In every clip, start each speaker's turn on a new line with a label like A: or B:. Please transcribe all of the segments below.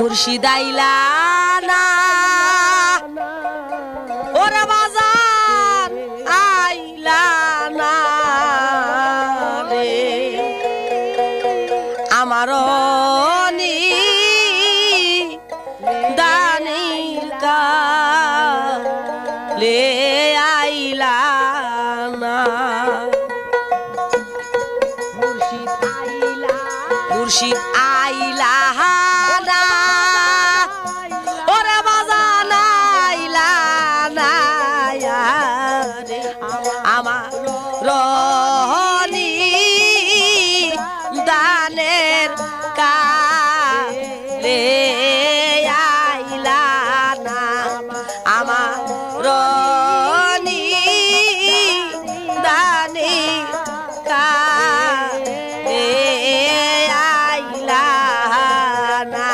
A: মুর্শিদ আইলা না ওরে বাজার আইলা না রে আমারও নি দানিকা লে আইলা না মুর্শিদ আইলা না ওরে বাজার আইলা না রে আমার রহনি দানের কালে আইলা না আমার রহনি দানি কালে আইলা না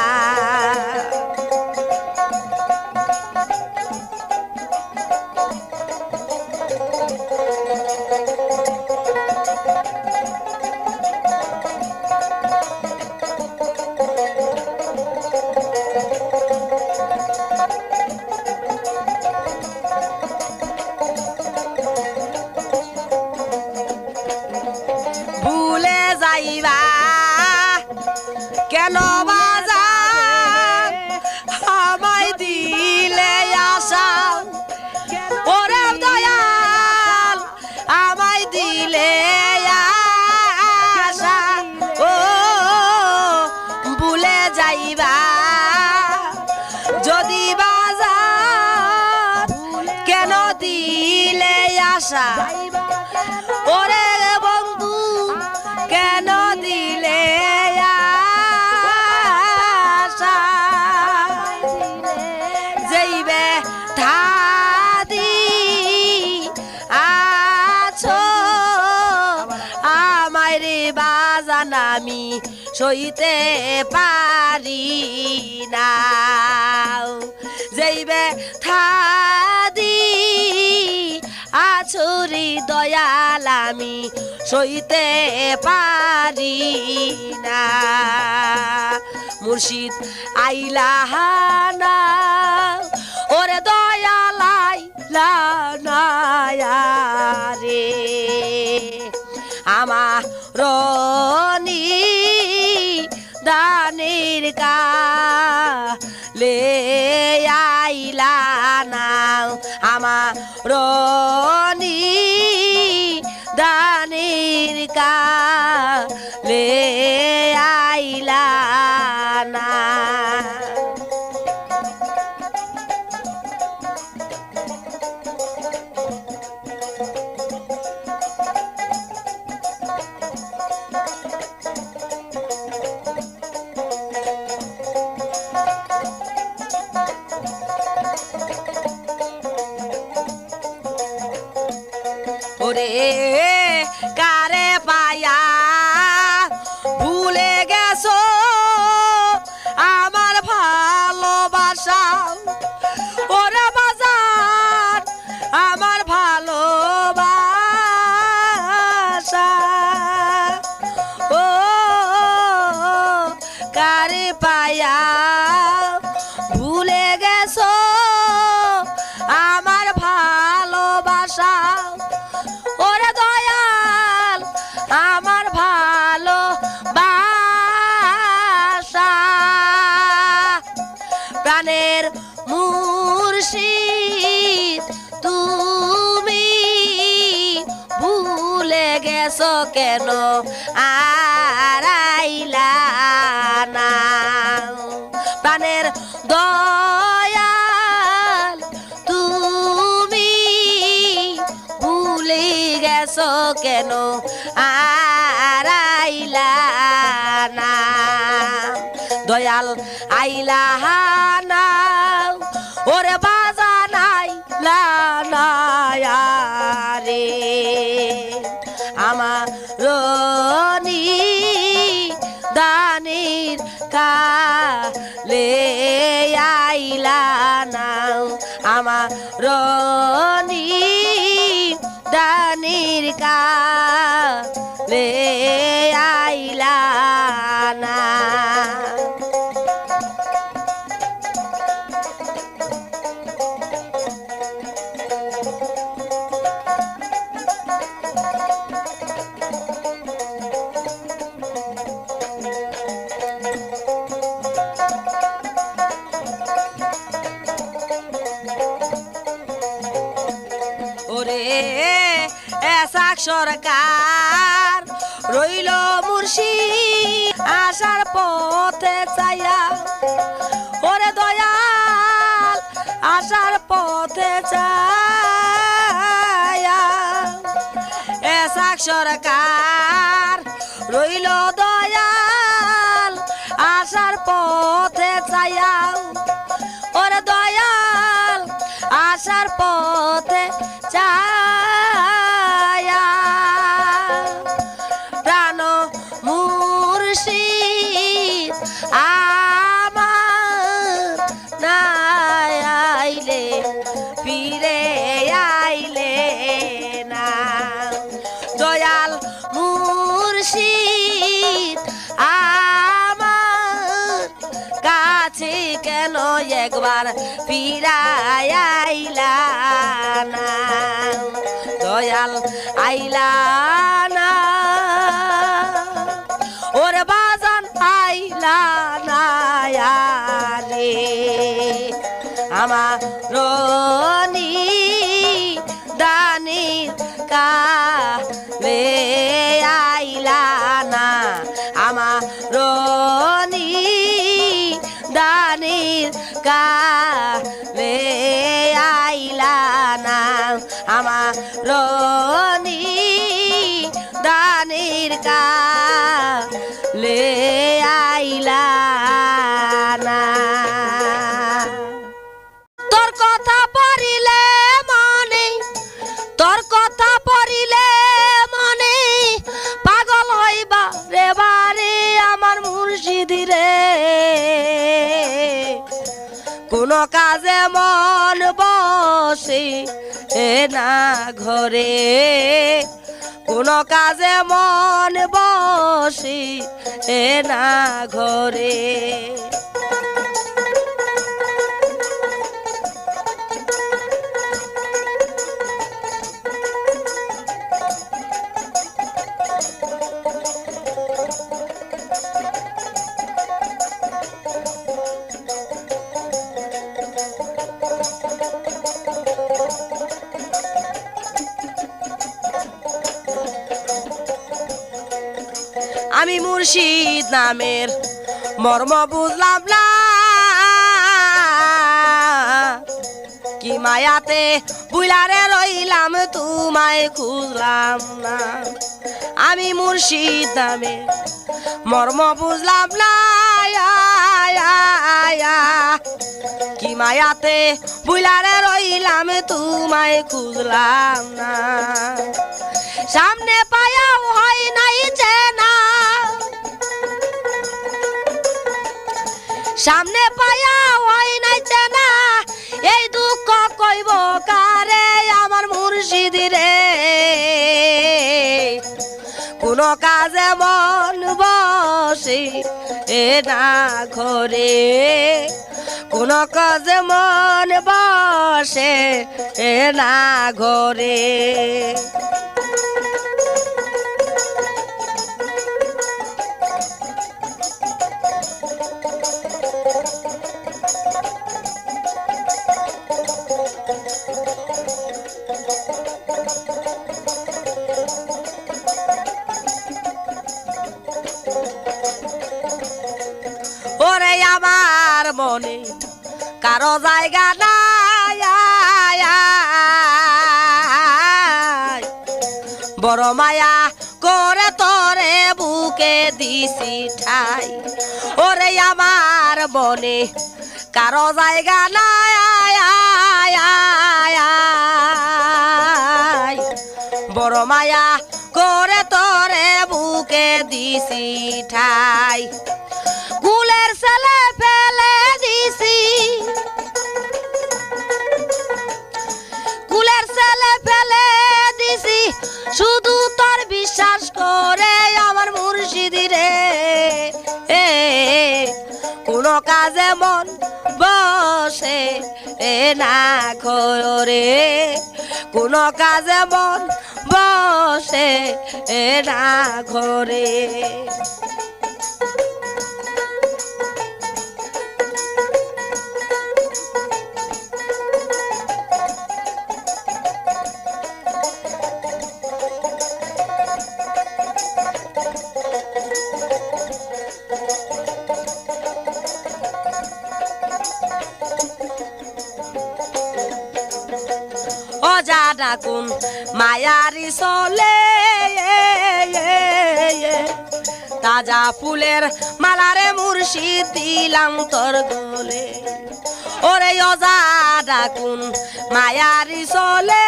A: ভুলে যাইবা কেন বাজার আমায় দিলে আশা ওরে দয়াল আমায় দিলে আশা ও ভুলে যাইবা যদি বাজার কেন দিলে আশা ওরে বন্ধু কেন দিলে আশা যাইবে ঠাদি আছো আমায় রে বাজান আমি সইতে পারি না যাইবে ঠাদি আছুরি দয়াল আমি সইতে পারি না মুর্শিদ আইলা না ওরে দয়াল আইলা না রে আমার রনি দানের কালে আইলা না আমার রনি দানের কালে আইলা না ওরে কারে পায়া ভুলে গেছো আমার ভালোবাসা ওরে বাজার আমার ভালোবাসা ও কারে পায়া ভুলে গেছো আমার ভালোবাসা ওরে দয়াল আমার ভালোবাসা প্রাণের মুর্শিদ তুমি ভুলে গেছো কেন আর আইলা না প্রাণের দয়াল তুমি ভুলে গেছো কেন আর আইলা না দয়াল আইলা না ওরে বাজান আইলা না রে আমার রনি দানের কালে আইলা না আমার রনি দানের কালে আইলা না এসাক সরকার রইল মুর্শিদ আসার পথে চাইয়া ওরে দয়াল আসার পথে চাইয়া এসাক সরকার রইল দয়াল আসার পথে চাইয়া ওরে দয়াল আসার পথে চাইয়া প্রাণ মুর্শিদ আমার না আইলে ফিরে আইলে না দয়াল মুর্শিদ আমার কাছে কেন একবার ফিরাই আইলা না দয়াল আইলা না ওরে বাজান আইলা না রে আমার রনি দানির কালে আইলা না আমার রনি দানির কালে আইলা না আমার রনি দানির কালে আইলা না তোর কথা পড়িলে মনে তোর কথা পড়িলে মনে পাগল হইবা রে বারে আমার মুর্শিদি রে কোন কাজে মন বসে না ঘরে কোন কাজে মন বসে না ঘরে আমি মুর্শিদ নামের মর্ম বুঝলাম না কি মায়াতে বুইলারে রইলাম তোমায় খুঁজলাম না আমি মুর্শিদ নামের মর্ম বুঝলাম না কি মায়াতে বুইলারে রইলাম তোমায় খুঁজলাম না সামনে পায়াও হয় নাই চেনা সামনে পায়াও হয় নাই চেনা এই দুঃখ কইব কারে আমার মুর্শিদি রে কোন কাজে মন বসে না ঘরে কোন কাজে মন বসে না ঘরে ওরে আমার মনে কারো জায়গা নাই বড় মায়া করে তোরে বুকে দিছি ঠাই ওরে আমার মনে কারো জায়গা নাই বড় মায়া করে তোরে বুকে দিছি ঠাই কুলের ছেলে ফেলে দিছি কুলের ছেলে ফেলে দিছি শুধু তোর বিশ্বাস করে আমার মুর্শিদি রে কোন কাজে মন বসে না ঘরে কোন কাজে মন বসে না ঘরে ডাকুন মায়ারি চলে তাজা ফুলের মালারে মুর্শিদ দিলাম তোর গলে ওরে ওজা ডাকুন মায়ারি চলে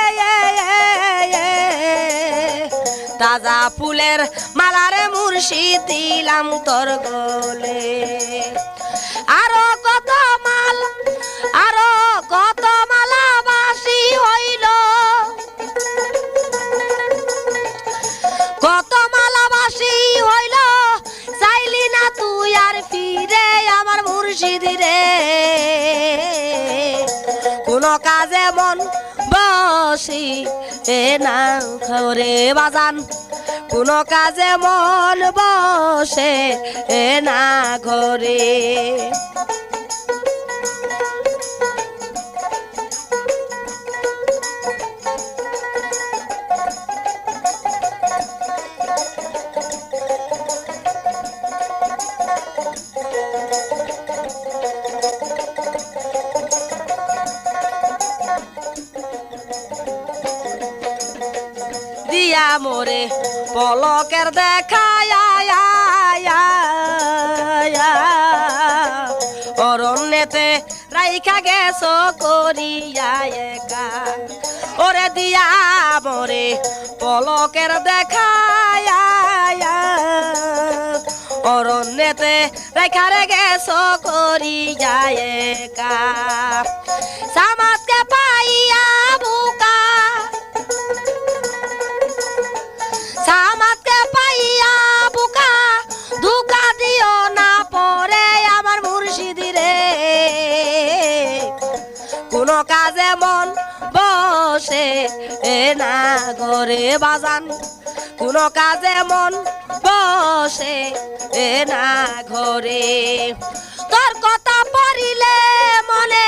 A: তাজা ফুলের মালারে মুর্শিদ দিলাম তোর গলে আরো কত মাল আরো কত মালা বাসি হইল কত মালা বাসি হইল চাইলি না তুই আর ফিরে আমার মুর্শিদ রে কোন কাজে মন বসি এ না ঘরে বাজান কোন কাজে মন বসে এ না ঘরে দিয়া মোরে পলকের দেখায় অরণ্যেতে রাইখা গেছ করিয়া একা ওরে দিয়া মোরে পলকের দেখায় অরণ্যেতে রাইখা রে গেছ করিয়া একা সামাজকে পাইয়া বুকা সামাজকে পাইয়া বুকা ধোঁকা দিও না পরে আমার মুর্শিদ রে কোন কাজে মন বসে এ না ঘরে বাজান কোন কাজে মন বসে এ না ঘরে তোর কথা পড়িলে মনে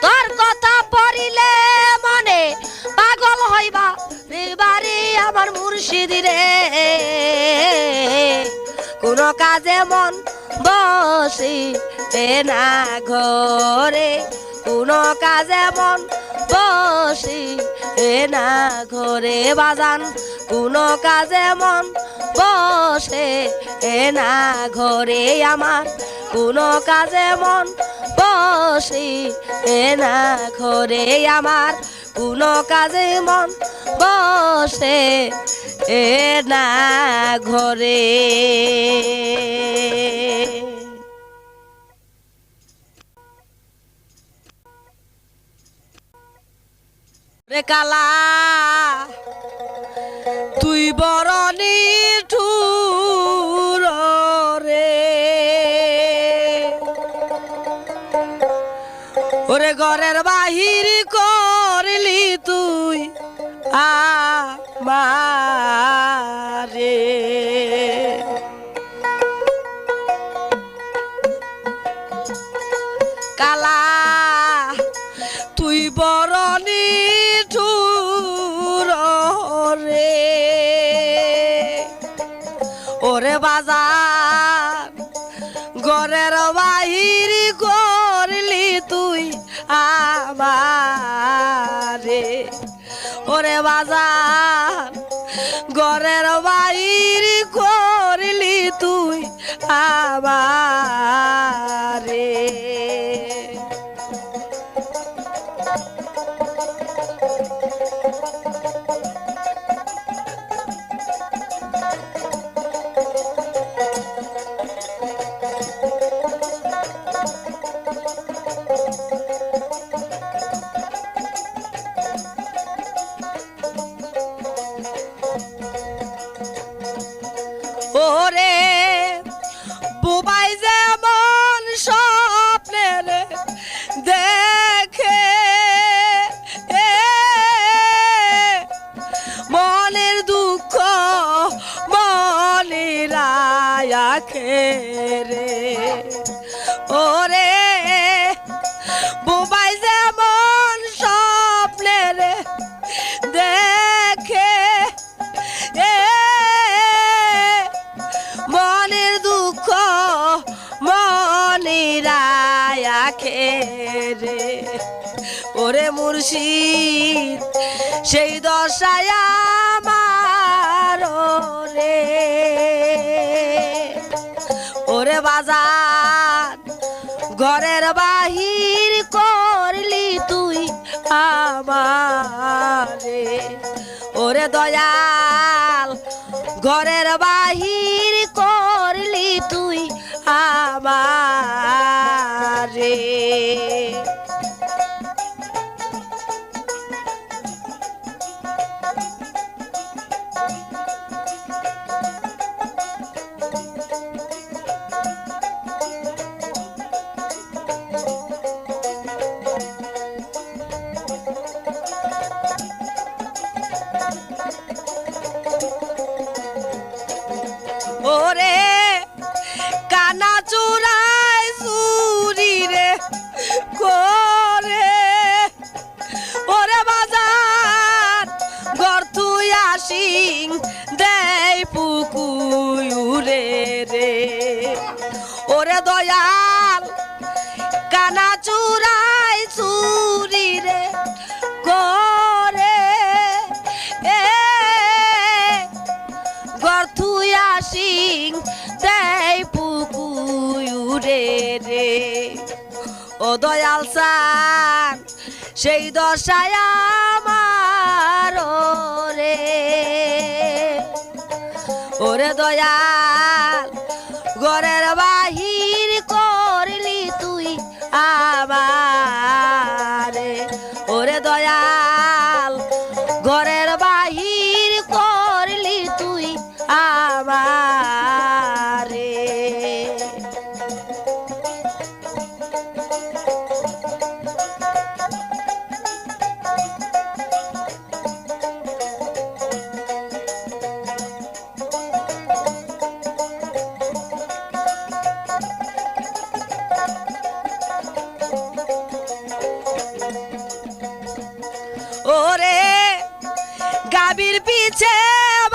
A: তোর কথা পড়িলে মনে পাগল হইবা বাড়ি আমার মুর্শিদ রে কোন কাজে মন বসি এ না ঘরে কোন কাজে মন বসি এ না ঘরে বাজান কোন কাজে মন বসে এ না ঘরে আমার কোন কাজে মন বসি এ না ঘরে আমার কোন কাজে মন বসে এ না ঘরে রে কালা তুই বড় নিঠুর রে ওরে ঘরের বাহির করলি তুই আমারে কালা তুই বড় নিঠুর রে ওরে বাজার ঘরের বাহির করলি তুই আমারে ওরে বাজার ঘরের বাহির করলি তুই আমারে ওরে বুবাই যেমন স্বপ্নের দেখে মনের দুঃখ মনের আখে রে ওরে বুবাই যেমন স্বপ্নের দেখে মনের দুঃখ মনের রাখে রে ওরে মুর্শিদ সেই দশায় আমার রে ওরে বাজার ঘরের বাহির করলি তুই আমারে ওরে দয়াল ঘরের বাহির করলি তুই আমারে ওরে কানা চুরাই চুরি রে করে ওরে বাজার ঘর তুই আসিং দেই পুকুরে রে ওরে দয়াল কানা চুরাই চুরি রে করে ঘর তুই আসিং দেই পুকুরে রে ও দয়াল সান সেই দশায় আমার রে ওরে দয়াল ঘরের বাহির করলি তুই আমারে ওরে দয়াল ঘরের বাহির করলি তুই আমারে ওরে গাবির পিছে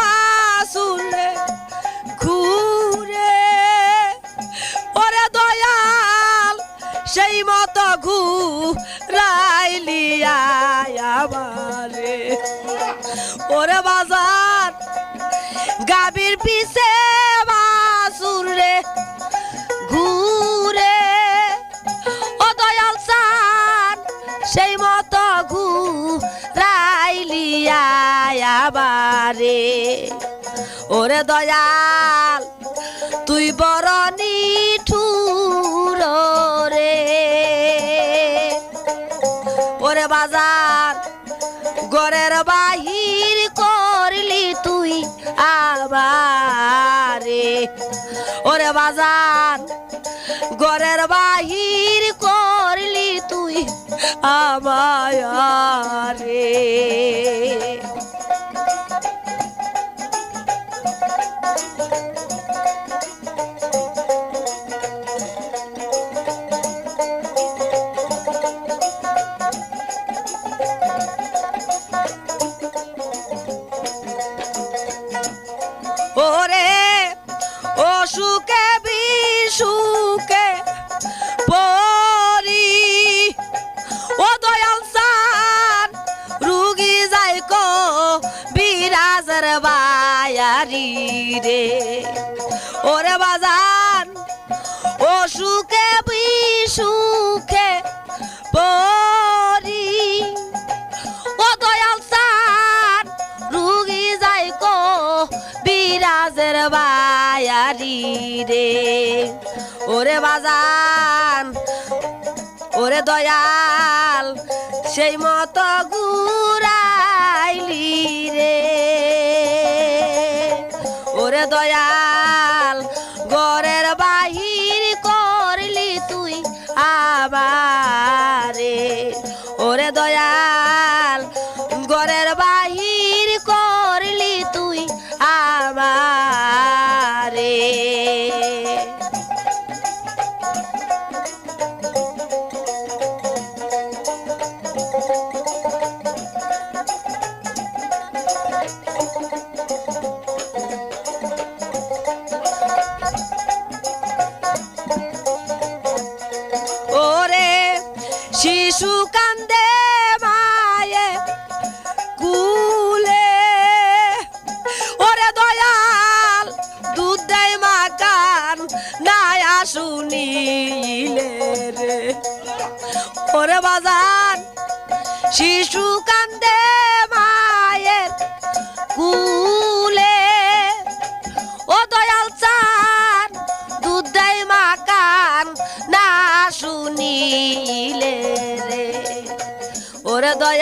A: বাসুরে ঘুরে ওরে দয়াল সেই মতো ঘুরাইলি আমারে ওরে বাজার গাবির পিছে বাসুরে ঘুরে ও দয়াল সান সেই মতো ঘুরাইলি আমারে ওরে দয়াল তুই বড় নিঠুর রে ওরে বাজার ঘরের বাহির করলি তুই আমারে ওরে বাজার ঘরের বাহির করলি তুই আমারে ওরে অসুখে বিসুখে পরি ও দয়াল সান রুগী যাই কো বিরাজের বায়ারি রে ওরে বাজান অসুখে বিসুখে পরি ও দয়াল সান রুগী যাই কো বিরাজের বায়ারি রে ওরে বাজান ওরে দয়াল সেই মতো ঘুরাইলি রে ওরে দয়াল ঘরের বাহির করলি তুই আমারে ওরে দয়াল ঘরের বাহির করলি তুই আমারে ওরে শিশু কান্দে মায়ে কুলে ওরে দয়াল দুধ দেয় মা কান নাই শুনিলে রে ওরে বাজান শিশু কান্দে মায়ের কুলে ও দয়াল চান দুধ দেয় মা কান না শুনিলে রে ওরে দয়াল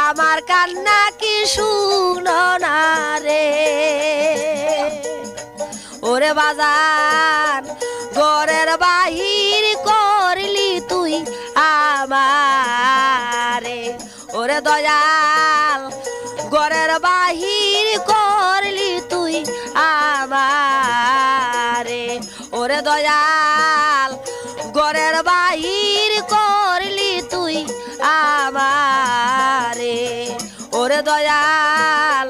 A: আমার কান্না কি শুনো না রে ওরে বাজান ঘরের বাহির করলি তুই আমারে ওরে দয়াল ঘরের বাহির করলি তুই আমারে ওরে দয়াল ঘরের বাহির করলি তুই আমারে ওরে দয়াল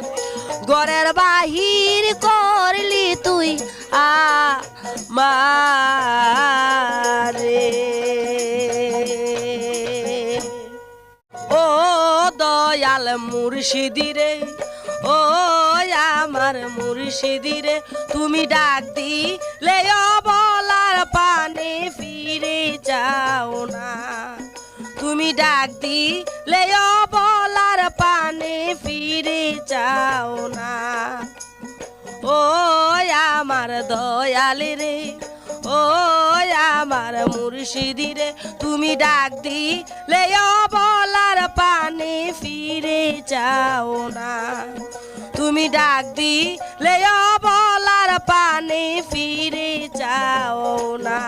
A: ঘরের বাহির করলি তুই আমারে ও দয়াল মুর্শিদি রে ও আমার মুর্শিদি রে তুমি ডাক দিলে বলার পানে ফিরে যাও না তুমি ডাক দিলে বলার পানে ফিরে যাও না ও আমার দয়াল রে ও আমার মুর্শিদি রে তুমি ডাক দিলে বলার পানে ফিরে যাও না তুমি ডাক দিলে বলার পানে ফিরে যাও না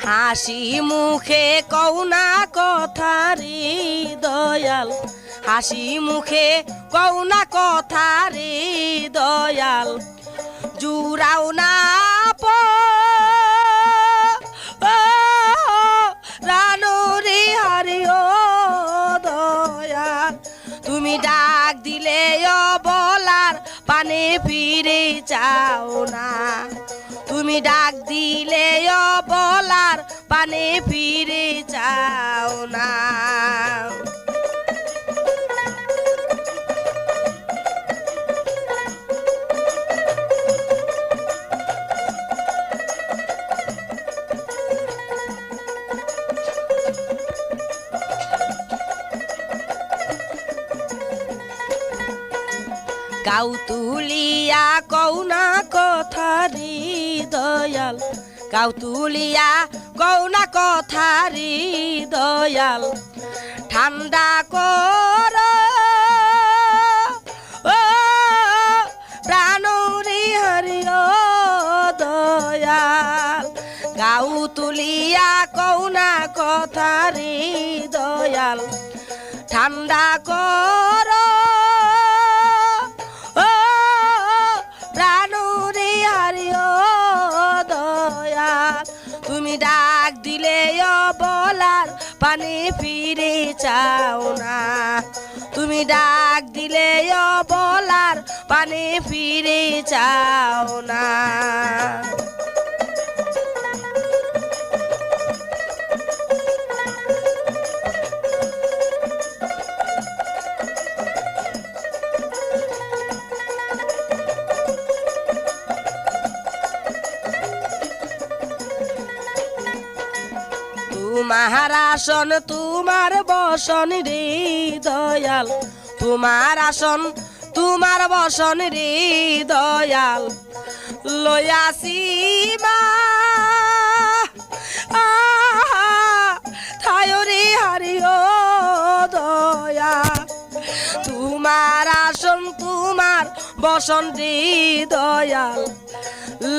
A: হাসি মুখে কওনা কথা রে দয়াল হাসি মুখে কওনা কথা রে দয়াল জুড়াও না রানো রে হরি ও দয়াল তুমি ডাক দিলে বলার পানে ফিরে যাও না তুমি ডাক দিলে বলার পানে ফিরে যাও না কাউ তুলিয়া কওনা কথা রে দয়াল কাউ তুলিয়া কওনা কথা রে দয়াল ঠান্ডা কর প্রাণ রে হরি ও দয়াল কাউ তুলিয়া কওনা কথা রে দয়াল ঠান্ডা কর তুমি ডাক দিলে বলার পানে ফিরে যাও না তুমি ডাক দিলে বলার পানে ফিরে যাও না তোমার আসন তোমার বসন রে দয়াল তোমার আসন তোমার বসন রে দয়াল লয়াসি মা থায় রে হরি ও দয়া তোমার আসন তোমার বসন রে দয়াল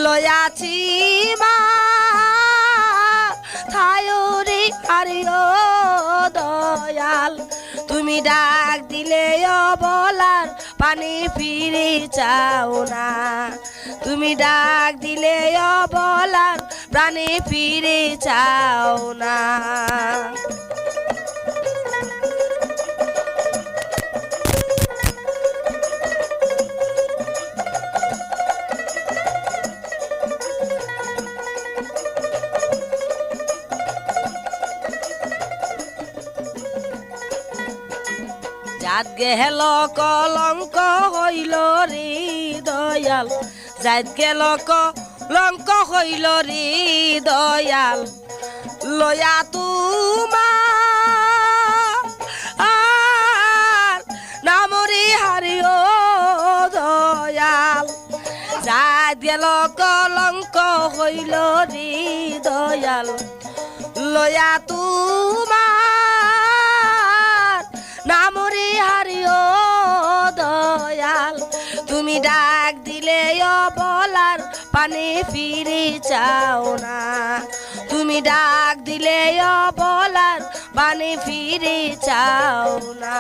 A: লয়াছি মা থায় রে হরি ও দয়াল তুমি ডাক দিলে বলার পানি ফিরে চাও না তুমি ডাক দিলে অবলার প্রাণে ফিরে চাও না জাত গেল কলঙ্ক হইল রে দয়াল জাত গেল কলঙ্ক হইল রে দয়াল লয়া তোমার নামরে হারিও দয়াল জাত গেল কলঙ্ক হইল রে দয়াল লয়া তোমার নামরে হারিও দয়াল তুমি ডাক দিলে অবলার পানে ফিরে চাও না তুমি ডাক দিলে অবলার পানে ফিরে চাও না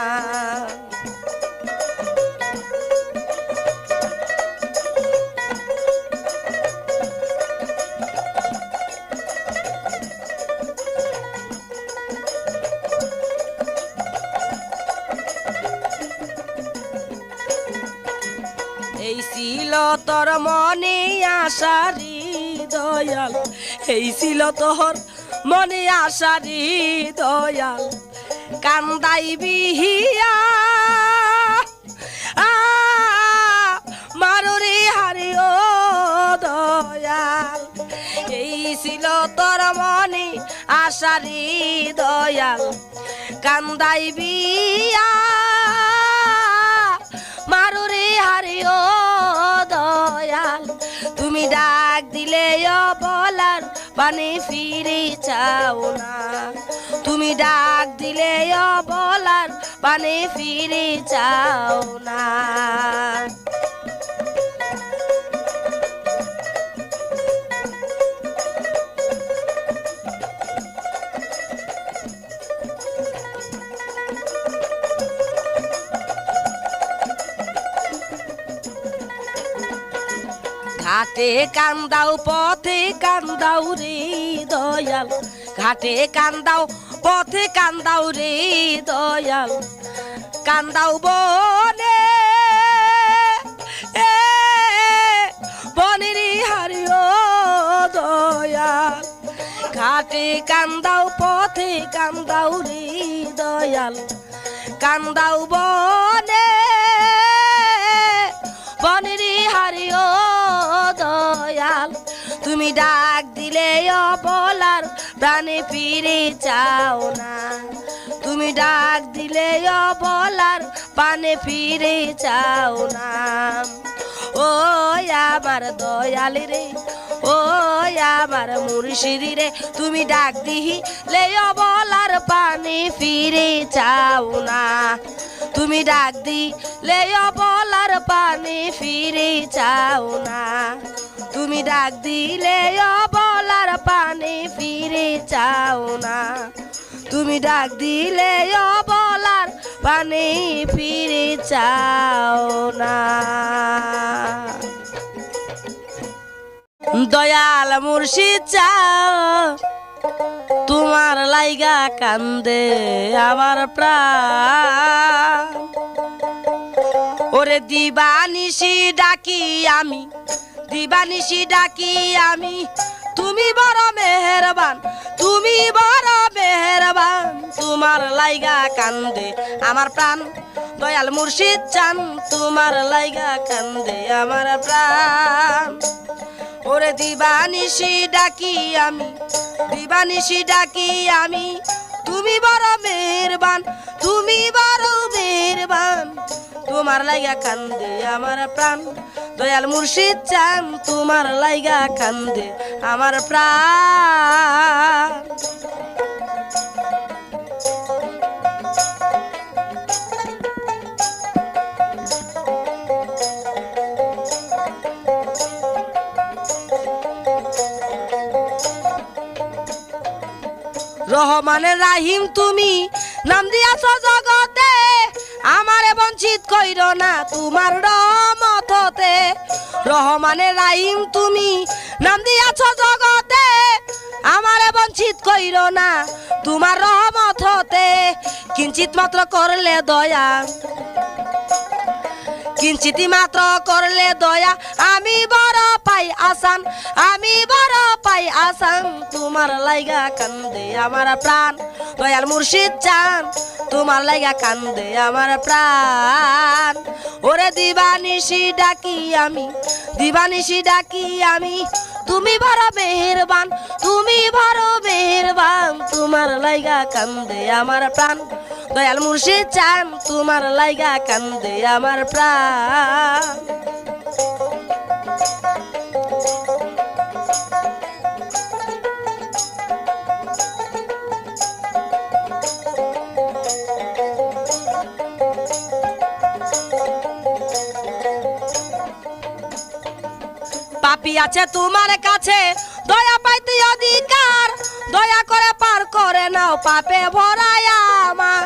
A: এই ছিল তোর মনে আশারি দয়াল এই ছিল তোর মনে আশারি দয়াল কান্দাইবি হিয়া মারুরি হারিও দয়াল এই ছিল তোর মনে আশারি দয়াল কান্দাইবি মারুরে হারিও দয়াল তুমি ডাক দিলে অবলার পানে ফিরে চাও না তুমি ডাক দিলে অবলার পানে ফিরে চাও না ঘাটে কান্দাও পথে কান্দাও রে দয়াল ঘাটে কান্দাও পথে কান্দাও রে দয়াল কান্দাও বনে বনেরি হারিও দয়াল ঘাটে কান্দাও পথে কান্দাও রে দয়াল কান্দাও বনে বনেরি হারিও দয়াল তুমি ডাক দিলে অবলার প্রাণে ফিরে চাও না তুমি ডাক দিলে অবলার প্রাণে ফিরে চাও না ও আমার দয়াল রে ও আমার মুর্শিদি রে তুমি ডাক দিলে অবলার প্রাণে ফিরে চাও না তুমি ডাক দিলে অবলার পানে ফিরে চাও না তুমি ডাক দিলে অবলার পানে ফিরে চাও না তুমি ডাক দিলে অবলার পানে ফিরে চাও না দয়াল মুর্শিদ চাও তোমার লাইগা কান্দে আমার প্রাণ ওরে দিবানিশি ডাকি আমি দিবানিশি ডাকি আমি তুমি বড় মেহেরবান তুমি বড় মেহেরবান তোমার লাইগা কান্দে আমার প্রাণ দয়াল মুর্শিদ চান তোমার লাইগা কান্দে আমার প্রাণ ওরে দিবানিশি ডাকি আমি দিবানিশি ডাকি আমি তুমি বড় মেহেরবান তুমি বড় মেহেরবান তোমার লাইগা কান্দে আমার প্রাণ দয়াল মুর্শিদ চান তোমার লাইগা কান্দে আমার প্রাণ রহমানের রাহিম তুমি নাম দিয়াছ জগতে আমারে বঞ্চিত কইরো না তোমার রহমততে রহমানের রাহিম তুমি নাম দিয়াছ জগতে আমারে বঞ্চিত কইরো না তোমার রহমততে কিঞ্চিত মাত্র করলে দয়া কিঞ্চিত মাত্র করলে দয়া আমি বড় পাই আসান আমি বড় পাই আসান তোমার লাইগা কান্দে আমার প্রাণ দয়াল মুর্শিদ চান তোমার লাইগা কান্দে আমার প্রাণ ওরে দিবানিশি ডাকি আমি দিবানিশি ডাকি আমি তুমি বড় মেহেরবান তুমি বড় মেহেরবান তোমার লাইগা কান্দে আমার প্রাণ দয়াল মুর্শিদ চান তোমার লাইগা কান্দে আমার প্রাণ পাপী আছে তোমার কাছে দয়া পাইতে অধিকার দয়া করে পার করে নাও পাপে ভরায় আমার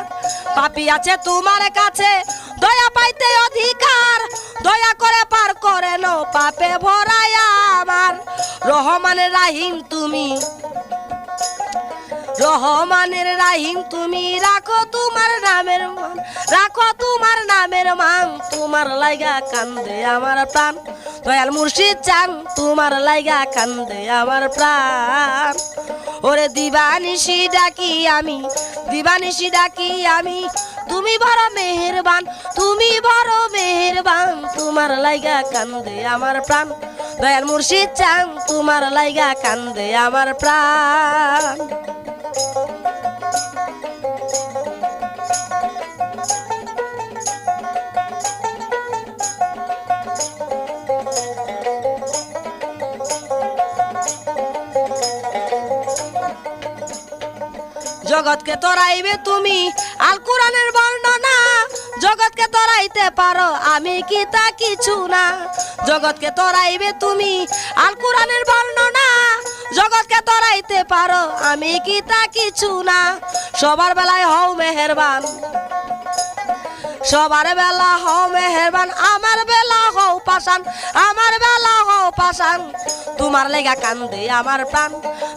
A: পাপী আছে তোমার কাছে দয়া পাইতে অধিকার দয়া করে পার করে নাও পাপে ভরায় আমার রহমানের রাহিম তুমি রহমানের রাহিম তুমি রাখো তোমার নামের মান রাখো তোমার নামের মান তোমার লাইগা কান্দে আমার প্রাণ দয়াল মুর্শিদ চান তোমার লাইগা কান্দে আমার প্রাণ ওরে দিবানিশি ডাকি আমি দিবানিশি ডাকি আমি তুমি বড় মেহেরবান তুমি বড় মেহেরবান তোমার লাইগা কান্দে আমার প্রাণ দয়াল মুর্শিদ চান তোমার লাইগা কান্দে আমার প্রাণ জগৎকে তরাইবে তুমি আল কোরআনের বর্ণনা জগৎকে তরাইতে পারো আমি কি তা কিছু না জগৎকে তরাইবে তুমি আল কোরআনের বর্ণনা জগৎকে তরাইতে পারো আমি কি তা কিছু না সবার বেলায় হও মেহেরবান সবার বেলা হও মেহেরবান আমার বেলা হও পাশান আমার বেলা হও পাশান তোমার লাইগা কান্দে আমার প্রাণ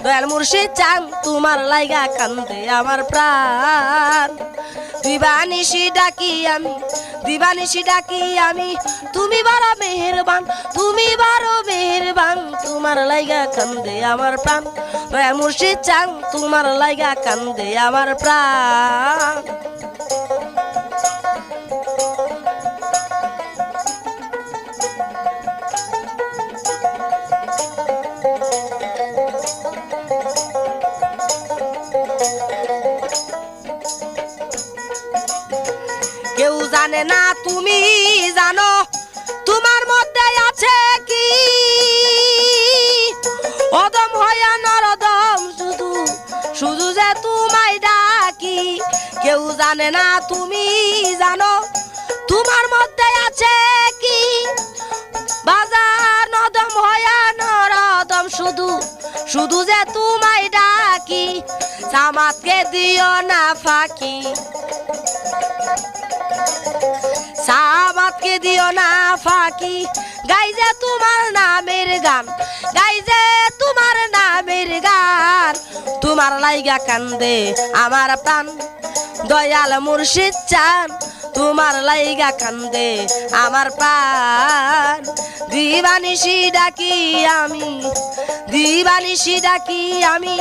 A: দয়াল মুর্শিদ চান তোমার লাইগা কান্দে আমার প্রাণ দিবানিশি ডাকি আমি দিবানিশি ডাকি আমি তুমি বড় মেহেরবান তুমি বড় মেহেরবান তোমার লাইগা কান্দে আমার প্রাণ দয়াল মুর্শিদ চান তোমার লাইগা কান্দে আমার প্রাণ কেউ জানে না তুমি জানো তোমার মধ্যে আছে কি অদম হইয়া নরদম শুধু শুধু যে তোমায় ডাকি কেউ জানে না তুমি জানো তোমার মধ্যে আছে কি বাজার নদম হইয়া নরদম শুধু শুধু যে তোমায় ডাকি সামাতকে দিও না ফাঁকি সামাতকে দিও না ফাঁকি গাই যে তোমার নামের গান গাই যে তোমার নামের গান তোমার লাইগা কান্দে আমার প্রাণ দয়াল মুর্শিদ চান তোমার লাইগা কান্দে আমার প্রাণ দিবানিশি ডাকি আমি দিবানিশি ডাকি আমি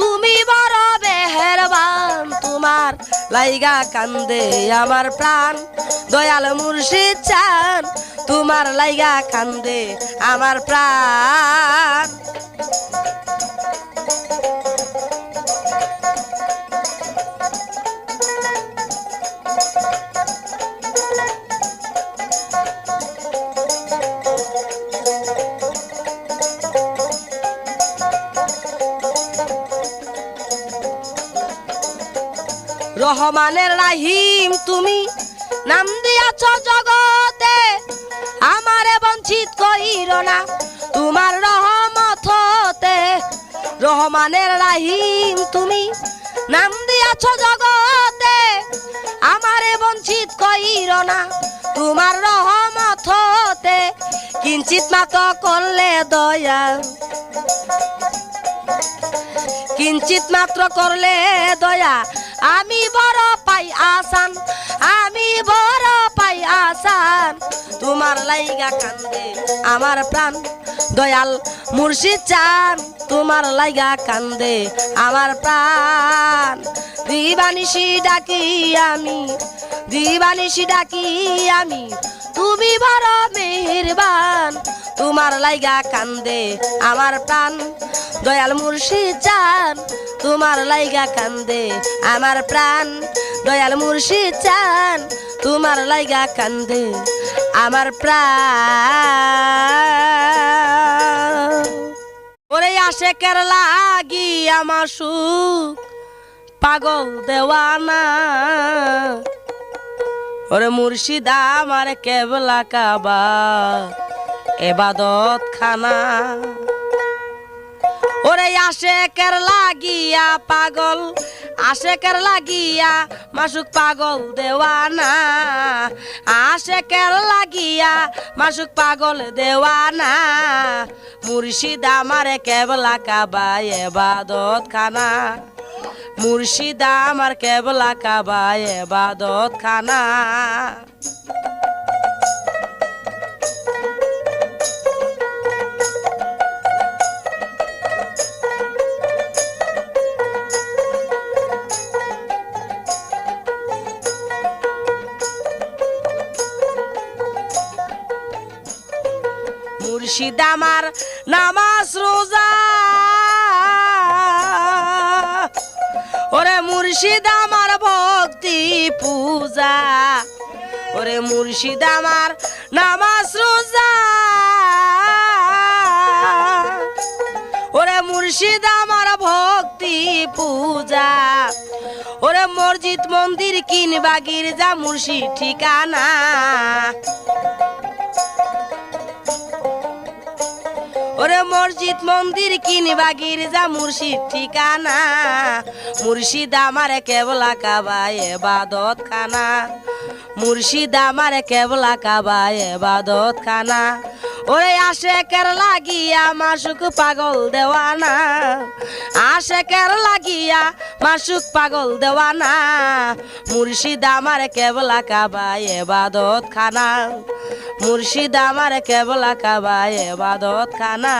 A: তুমি বড় মেহেরবান তোমার লাইগা কান্দে আমার প্রাণ দয়াল মুর্শিদ চান তোমার লাইগা কান্দে আমার প্রাণ রহমানের রাহিম তুমি নাম দিয়াছ জগতে আমারে বঞ্চিত কইরো না তোমার রহমততে রহমানের রাহিম তুমি নাম দিয়াছ জগতে আমারে বঞ্চিত কইর না তোমার রহমত হতে কিঞ্চিত মাত্র করলে দয়া কিঞ্চিত মাত্র করলে দয়া আমি বড় পাই আসান আমি বড় পাই আসান তোমার লাইগা কান্দে আমার প্রাণ দয়াল মুর্শিদ চান তোমার লাইগা কান্দে আমার প্রাণ দিবানিশি ডাকি আমি তুমি বড় মেহেরবান তোমার লাইগা কান্দে আমার প্রাণ দয়াল মুর্শিদ চান তোমার লাইগা কান্দে আমার প্রাণ দয়াল মুর্শিদ চান তোমার লাইগা কান্দে আমার প্রাণ ওরে আশেকের লাগি আমার সুখ পাগল দেওয়ানা ওরে মুর্শিদ আমার কেবলা কাবা এবাদত খানা ওরে আশেকের লাগিয়া পাগল আশেকের লাগিয়া মাসুক পাগল দেওয়ানা আশেকের লাগিয়া মাসুক পাগল দেওয়ানা মুর্শিদ আমার কেবলা কাবা এবাদত খানা মুর্শিদ আমার কেবলা কাবা এবাদত খানা মুর্শিদ আমার নামাজ রোজা ওরে মুর্শিদ আমার ভক্তি পূজা ওরে মুর্শিদ আমার নামাজ রোজা ওরে মুর্শিদ আমার ভক্তি পূজা ওরে মসজিদ মন্দির কিনবা গির্জা মুর্শিদ ঠিকানা ওরে মসজিদ মন্দির কিনবা গির্জা মুর্শিদ ঠিকানা মুর্শিদ আমার কেবলা কাবা এবাদত খানা মুর্শিদ আমার কেবলা কাবা এবাদত খানা ওরে আশেকের লাগিয়া মাসুক পাগল দেওয়ানা আশেকের লাগিয়া মাসুক পাগল দেওয়ানা মুর্শিদ আমার কেবলা কাবা এবাদত খানা মুর্শিদ আমার কেবলা কাবা এবাদত খানা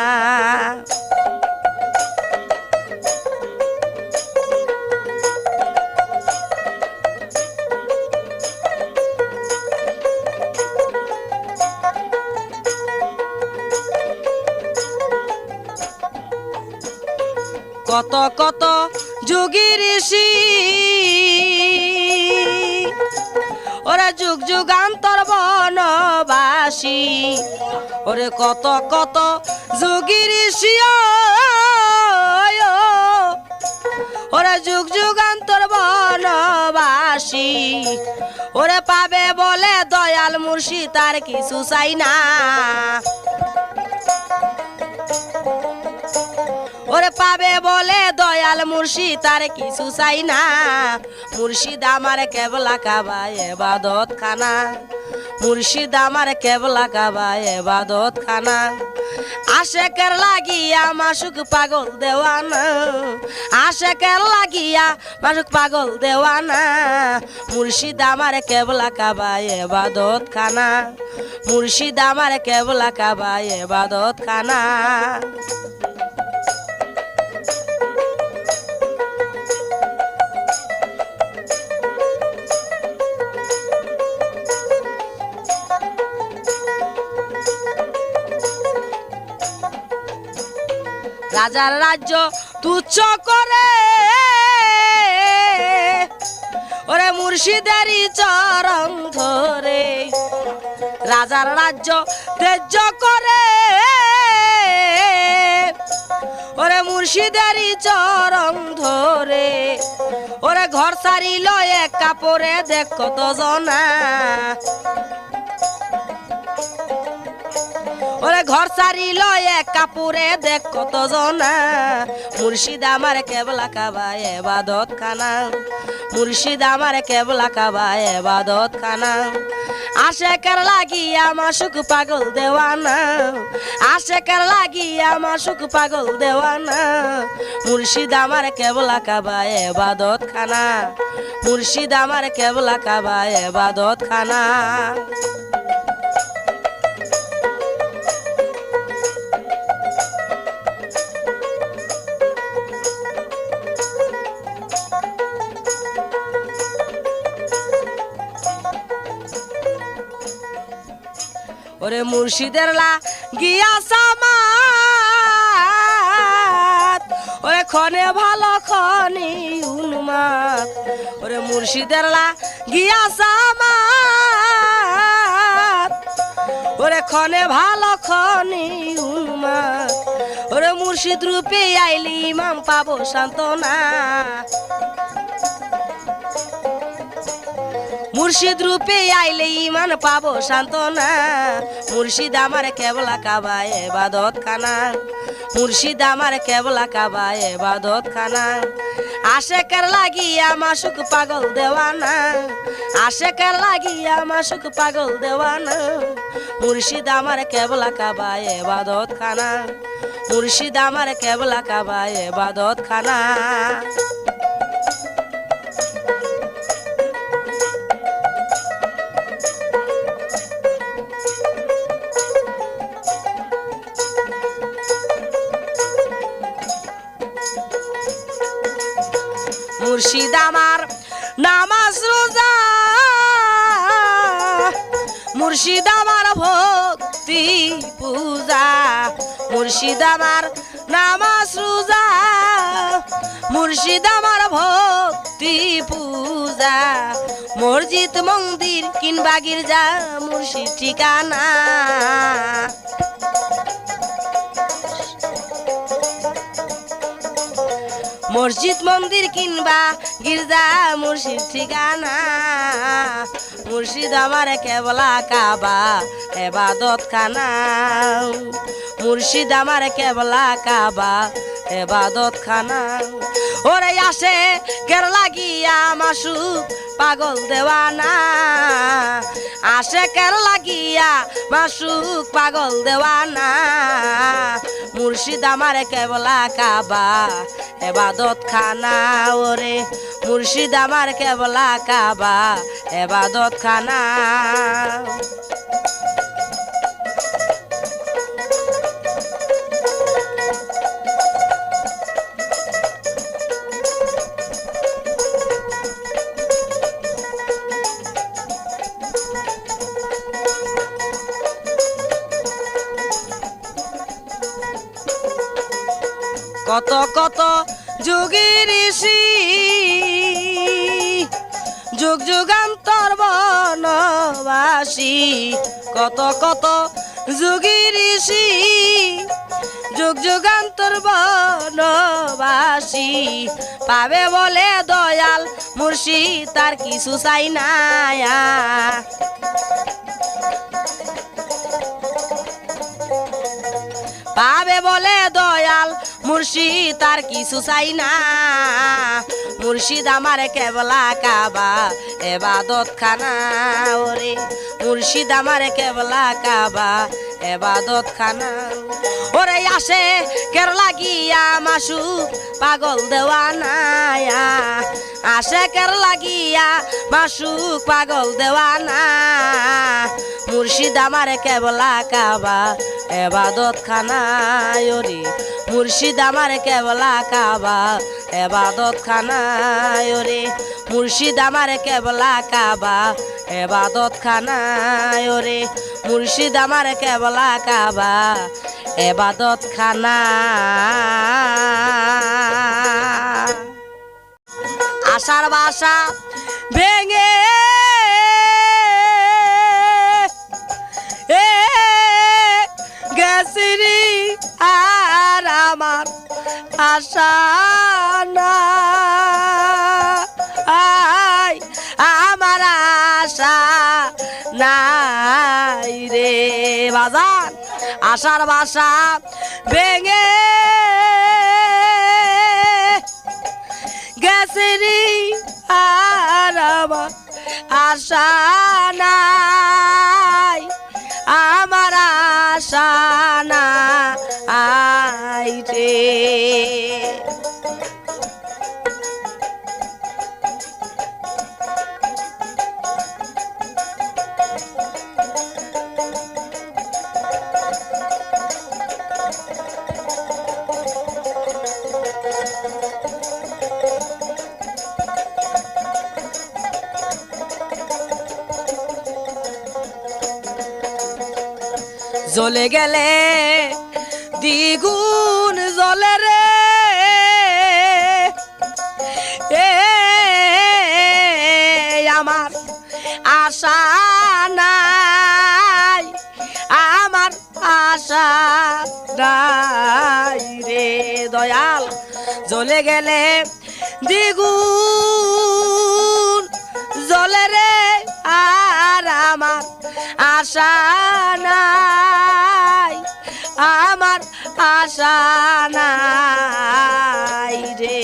A: কত কত যোগী ঋষি ওরা যুগ যুগান্তর বনবাসী ওরে কত কত যোগী ঋষি ওরা যুগ যুগান্তর বনবাসী ওরে পাবে বলে দয়াল মুর্শিদ তার কিছু চাই না ওরে পাবে বলে দয়াল মুর্শিদ তার কিছু চাই না মুর্শিদ আমার কেবলা কাবা এবাদত খানা মুর্শিদ আমার কেবলা কাবা এবাদত খানা আশেকের লাগিয়া মাসুক পাগল দেওয়ানা আশেকের লাগিয়া মাসুক পাগল দেওয়ানা মুর্শিদ আমার কেবলা কাবা এবাদত খানা মুর্শিদ আমার কেবলা কাবা এবাদত খানা রাজার রাজ্য তুচ্ছ করে ওরে মুর্শিদেরই চরণ ধরে রাজার রাজ্য ত্যায্য করে ওরে মুর্শিদেরই চরণ ধরে ওরে ঘর সারিল এক কাপড়ে দেখ কত জনা ওরে ঘর সারিল এক কাপড়ে দেখ কত জনা মুর্শিদ আমার কেবলা কাবা এবাদত খানা মুর্শিদ আমার কেবলা কাবা এবাদত খানা আশেকের লাগিয়া মাসুক পাগল দেওয়ানা আশেকের লাগিয়া মাসুক পাগল দেওয়ানা মুর্শিদ আমার কেবলা কাবা এবাদত খানা মুর্শিদ আমার কেবলা কাবা এবাদত খানা ওরে মুর্শিদের লা গিয়া সামাত ওরে খনে ভালো খনি উন্মাদ ওরে মুর্শিদের লা গিয়া সামাত ওরে খনে ভালো খনি উন্মাদ ওরে মুর্শিদ রূপে আইলি ইমাম পাবো সান্তনা মুর্শিদ রূপে আইলে ইমান পাবো সান্তনা মুর্শিদ আমার কেবলা কাবা এবাদত খানা মুর্শিদ আমার কেবলা কাবা এবাদত খানা আশেকের লাগিয়া মাসুক পাগল দেওয়ানা আশেকের লাগিয়া মাসুক পাগল দেওয়ানা মুর্শিদ আমার কেবলা কাবা এবাদত খানা মুর্শিদ আমার কেবলা কাবা এবাদত খানা মুর্শিদ আমার নামাজ রোজা মুর্শিদ আমার ভক্তি পূজা মুর্শিদ আমার নামাজ রোজা মুর্শিদ আমার ভক্তি পূজা মসজিদ মন্দির কিংবা গির্জা মুর্শিদ ঠিকানা মসজিদ মন্দির কিংবা গির্জা মুর্শিদ ঠিকানা মুর্শিদ আমার কেবলা কাবা এবাদত খানা মুর্শিদ আমার কেবলা কাবা এবাদত খানা ওরে আসে কের লাগিয়া মাসুক পাগল দেওয়ানা আসে কের লাগিয়া মাসুক পাগল দেওয়ানা মুর্শিদ আমার কেবলা কাবা এবাদত খানা ওরে মুর্শিদ আমার কেবলা কাবা এবাদত খানা কত কত যোগী ঋষি যুগ যুগান্তর বনবাসী কত কত যোগী ঋষি যুগ যুগান্তর বনবাসী পাবে বলে দয়াল মুর্শিদ তার কিছু চাই না পাবে বলে দয়াল মুর্শিদ তার কিছু চাই না মুর্শিদ আমার কেবলা কাবা এবাদত খানা ওরে মুর্শিদ আমার কেবলা কাবা এবাদত খানা ওরে আসে কের লাগিয়া মাসুক পাগল দেওয়ানা আসে কের লাগিয়া মাসুক পাগল দেওয়ানা মুর্শিদ আমার কেবলা কাবা এবাদত খানা ওরে মুর্শিদ আমার কেবলা কাবা এবাদত খানা ওরে মুর্শিদ আমার কেবলা কাবা এবাদত খানা ওরে মুর্শিদ আমার কেবলা কাবা এবাদত খানা আশার বাসা ভেঙে গেছিরি আর আমার আশা না আমার আশা নাই রে বাজান আশার বাসা ভেঙে গেছিরি আর আমার আশা নাই আমার আশা নাই রে জ্বলে গেলে দ্বিগুণ জ্বলে রে আমার আশা নাই আমার আশা নাই রে দয়াল জ্বলে গেলে দ্বিগুণ জ্বলে রে আর আমার আশা নাই আমার আশা নাই রে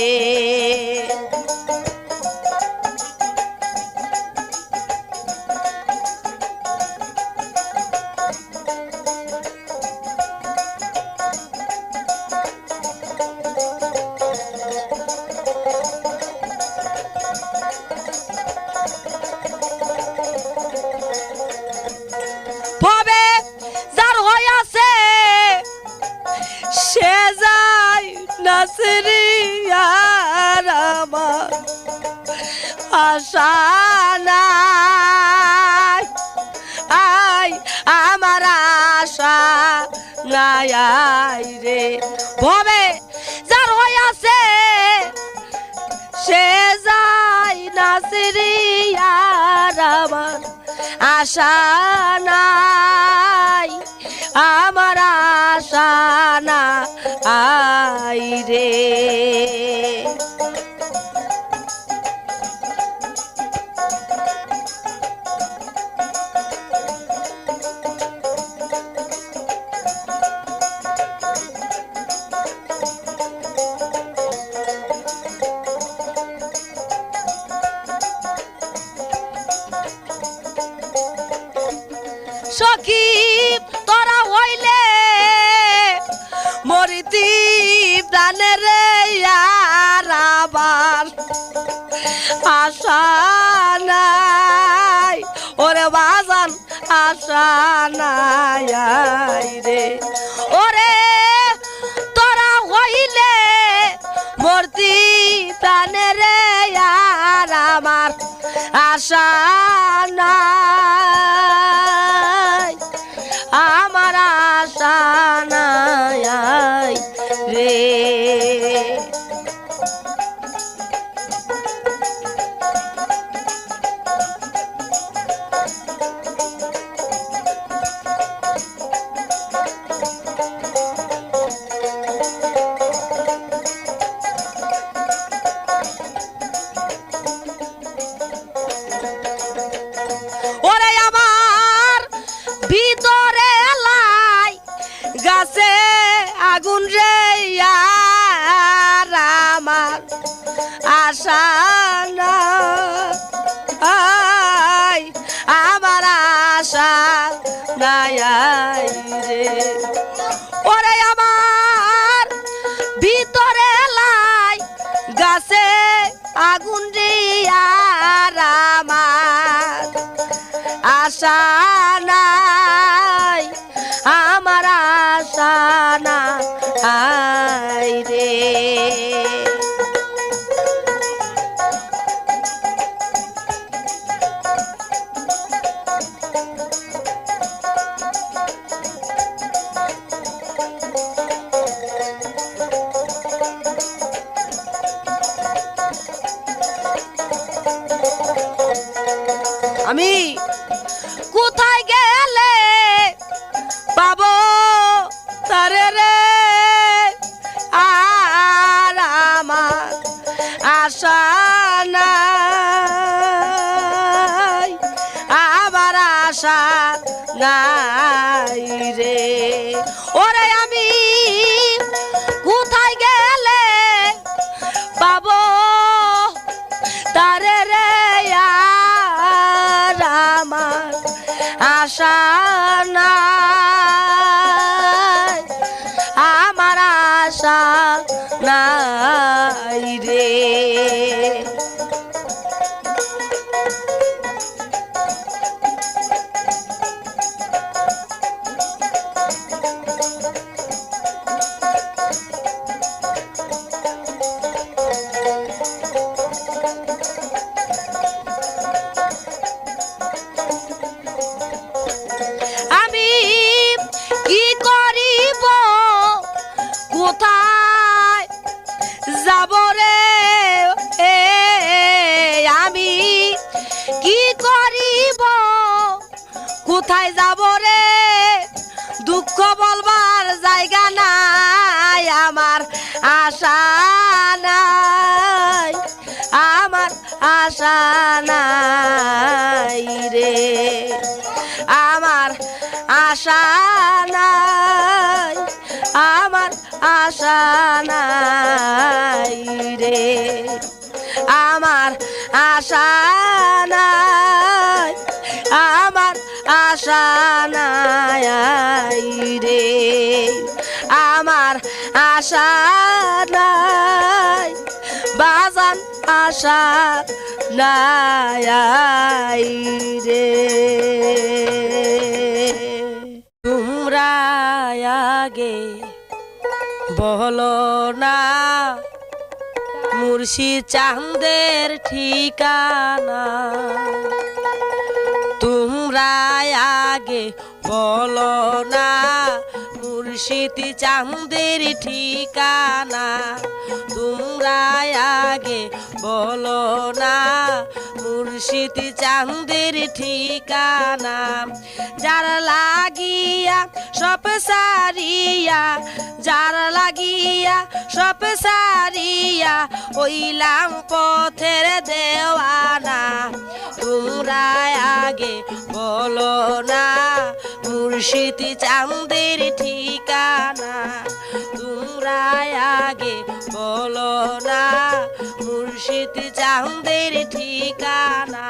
A: সে যায় নাসরি আর আমার আশা নাই আই আমার আশা নাই রে ভবে যার হইয়াছে সে যায় নাসরি আর আমার আশা নাই আমার আশা নাই রে সখী তোরা হইলে মরিতি প্রাণে রে আর আবার আশা নাই ওরে বাজান আশা নাই রে ওরে তোরা হইলে মূর্তি প্রাণে রে আর আমার আশা নাই আমার আশা নাই রে গাছে আগুন রে আর আমার আশা নাই আমার আশা নাই রে ওরে আমার ভিতরে লাই গাছে আগুন রে আর আমার আশা নাই আমার আশা নাই রে আমি কোথায় গেলে পাবো তারে রে আর আমার আশা নাই আমার আশা নাই রে আশা নাই আমার আশা নাই রে আমি কি করিব কোথায় যাব রে আমি কি করিব কোথায় যাব রে দুঃখ বলবার জায়গা নাই আমার আশা নাই আমার আশা নাই রে আমার আশা নাই আমার আশা নাই রে আমার আশা নাই আমার আশা নাই রে আমার আশা নাই বাজান আশা নাই রে তোমরা আগে বলো না মুর্শিদ চাঁদের ঠিকানা তোমরা আগে বলো না মুর্শিদ চাঁদের ঠিকানা তোমরা আগে বলো না মুর্শিদ চাঁদের ঠিকানা যার লাগিয়া সব সারিয়া যার লাগিয়া সব সারিয়া হইলাম পথের দেওয়ানা তোমরা আগে বলো না মুর্শিদ চাঁদের ঠিকানা তোমরা আগে বলো না মুর্শিদ চাঁদের ঠিকানা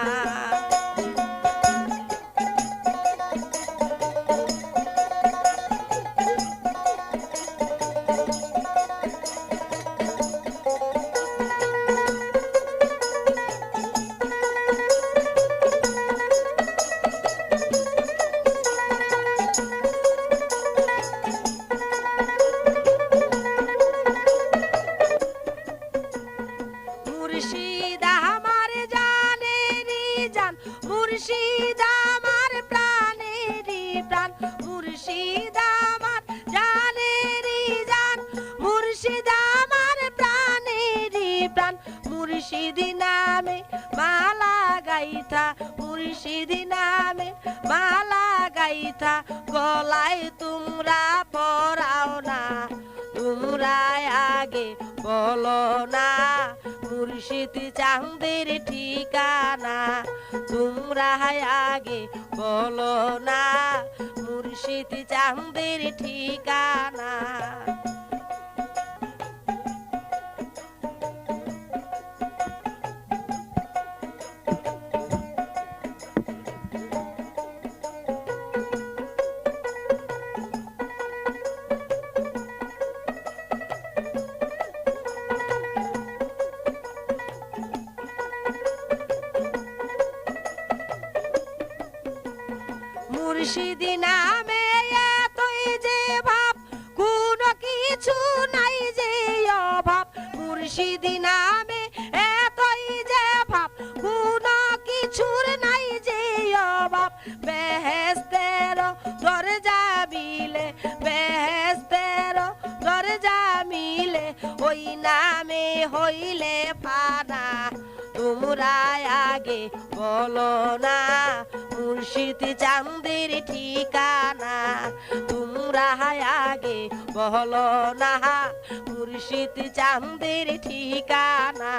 A: মুর্শিদ আমার জানেরি জান মুর্শিদ আমার প্রাণেরি প্রাণ মুর্শিদ আমার জানেরি জান মুর্শিদ আমার প্রাণেরি প্রাণ মুর্শিদ নামে মালা গাইথা মুর্শিদ নামে মালা গাইথা গলায় তোমরা পরাও না তোমরা আগে বলো না মুর্শিদ চাঁদের ঠিকানা তোমরা আগে বলো না মুর্শিদ চাঁদের ঠিকানা মুর্শিদ নামে এতই যে ভাব কোনো কিছু নাই যে অভাব মুর্শিদ নামে এতই যে ভাব কোনো কিছুর নাই যে অভাব বেহেশতের দরজা মিলে বেহেশতের দরজা মিলে ওই নামে হইলে ফানা তোমরা আগে বলো না মুর্শিদ চাঁদের ঠিকানা তোমরা আগে বলো না মুর্শিদ চাঁদের ঠিকানা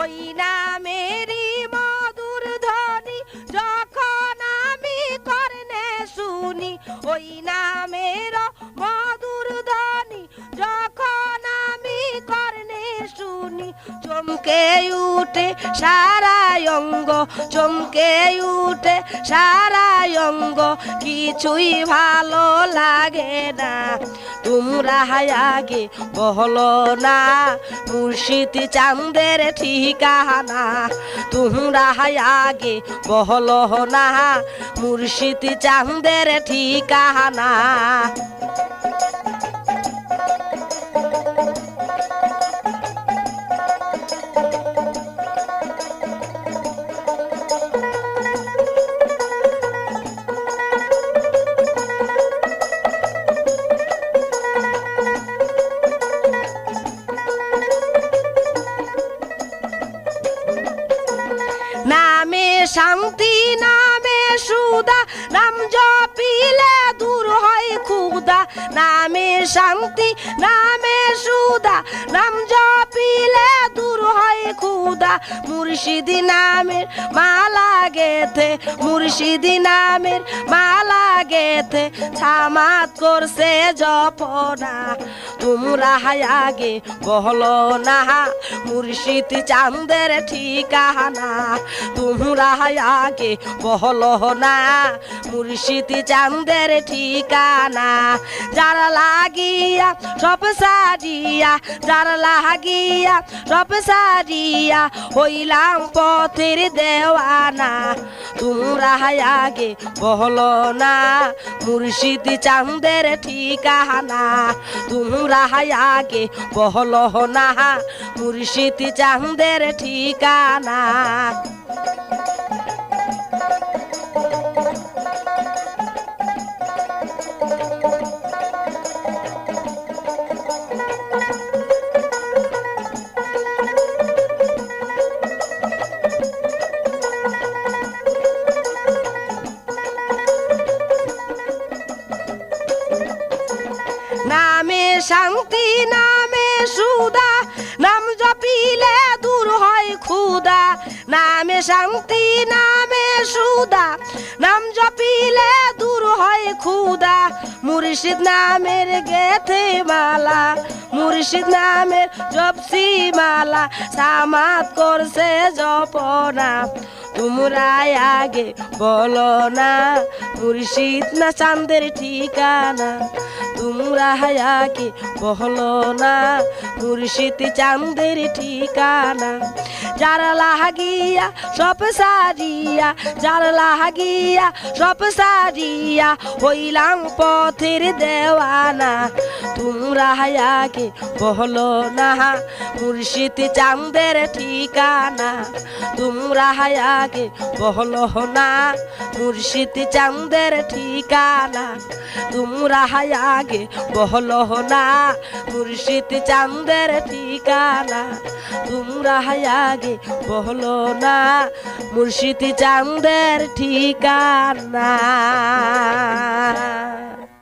A: ওই নামেরই মধুর ধ্বনি যখন আমি কর্ণে শুনি, ওই নামের মধুর ধ্বনি যখন আমি কর্ণে শুনি, চমকে উঠে সারা অঙ্গ, চমকে উঠে সারা অঙ্গ, কিছুই ভালো লাগে না। তোমরা আগে বহলো না মুর্শিদ চাঁদের ঠিকানা, তোমরা আগে বহলো না মুর্শিদ চাঁদের ঠিকানা। নামে শান্তি নামে সুদা, নাম জপিলে দূর হয় ক্ষুধা। নামে শান্তি নামে সুদা, নাম জপিলে দূর হয় ক্ষুধা। মুর্শিদি নামের মালা গেথে, মুর্শিদি নামের মালা গেথে ছামাত করছে জপনা। তোমরা আগে বহলো না মুর্শিদ চাঁদের ঠিকানা, তোমরা আগে বহলো না মুর্শিদ চাঁদের ঠিকানা। যার লাগিয়া সব সারিয়া, যার লাগিয়া সব সারিয়া হইলাম পথের দেওয়ানা। তোমরা আগে বহলো না মুর্শিদ চাঁদের ঠিকানা, তোমরা আগে বহলো না মুর্শিদ চাঁদের ঠিকানা। নামে শান্তি নামে সুদা, নাম জপিলে দূর হয় ক্ষুধা। নামে শান্তি নামে সুদা, নাম জপিলে দূর হয় ক্ষুধা। মুর্শিদ নামের গেথে মালা, মুর্শিদ নামের জপসি মালা সামাত করছে জপনা। তোমরা আগে বলো না মুর্শিদ না চাঁদের ঠিকানা, তোমরা আগে বহলো না মুর্শিদ চাঁদের ঠিকানা। যার লাগিয়া সব সারিয়া, যার লাগিয়া সব সারিয়া হইলাম পথের দেওয়ানা। তোমরা আগে বহলো না মুর্শিদ চাঁদের ঠিকানা, তোমরা আগে বহলো না মুর্শিদ চাঁদের ঠিকানা। তোমরা আগে বহলো না মুর্শিদ চাঁদের ঠিকানা, তোমরা আগে বহলো না মুর্শিদ চাঁদের ঠিকানা।